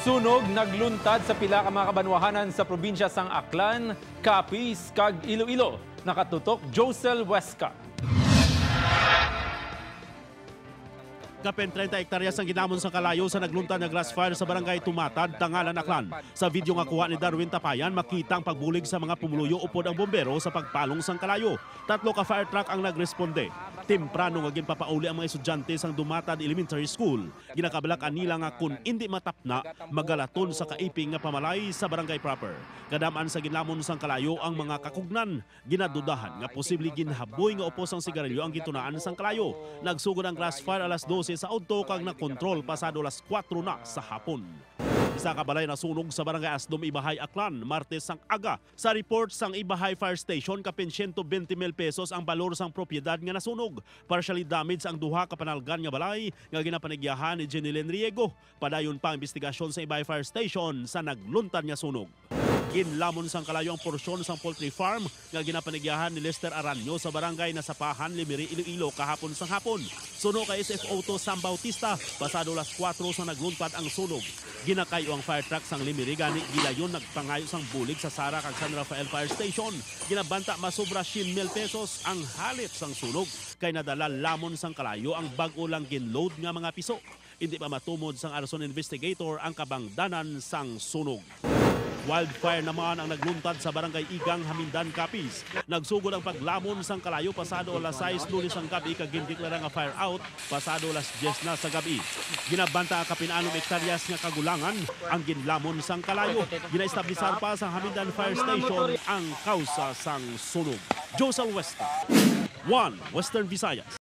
Sunog nagluntad sa pila ka mga kabanwahanan sa probinsya sang Aklan, Capiz, kag Iloilo. Nakatutok Josel Huesca. Kapin 30 hektaryas ang ginamon sa kalayo sa nagluntad na Grassfire sa barangay Tumatad, Tangalan, Aklan. Sa video nga kuha ni Darwin Tapayan, makita ang pagbulig sa mga pumuluyo upod ang bombero sa pagpalong sang kalayo. 3 ka fire truck ang nagresponde. Temprano nga ginpapauli ang mga estudyante sang Dumatad Elementary School. Ginakabalak nila nga kung hindi matapna, magalaton sa kaiping nga pamalay sa barangay proper. Kadaman sa ginlamon sang kalayo ang mga kakugnan. Ginadudahan nga posible ginhaboy nga upos ang sigarilyo ang gitunaan sang kalayo. Nagsugod ang Grassfire alas 12 sa auto kag nakontrol pasado alas 4 na sa hapon. Isa ka balay nasunog sa barangay Asdom, Ibajay, Aklan, Martes sang aga. Sa report sang Ibajay Fire Station, kapin 120,000 pesos ang balor sang propiedad nga nasunog. Partially damaged ang duha ka panalgan nga balay nga ginapanigyahan ni Jenilyn Riego. Padayon pa ang investigasyon sa Ibajay Fire Station sa nagluntad nga sunog. Ginlamon sang kalayo ang porsyon sang Poultry Farm nga ginapanigyahan ni Lester Aranyo sa barangay Nasapahan, Limiri, Iloilo kahapon sang hapon. Sunog kay SFO to San Bautista, pasado las 4 sa nagluntad ang sunog. Ginakayo ang fire truck sang Limiri gani gilayon nagpangayo sang bulig sa Sara kag San Rafael Fire Station. Ginabanta masobra 100,000 pesos ang halit sang sunog kay nadala lamon sang kalayo ang bag-o lang ginload nga mga piso. Hindi pa matumod sang arson investigator ang kabangdanan sang sunog. Wildfire naman ang nagluntad sa barangay Igang, Jamindan, Capiz. Nagsugod ang paglamon sang kalayo pasado alas 6 Lunes ang gabi kag gindeklara nga fire out pasado alas 10 na sa gabi. Ginabanta ang kapin-anom hektaryas nga kagulangan ang ginlamon sang kalayo. Ginaestablisan pa sa Jamindan Fire Station ang kausa sang sunog. Josel Huesca, 1 Western Visayas.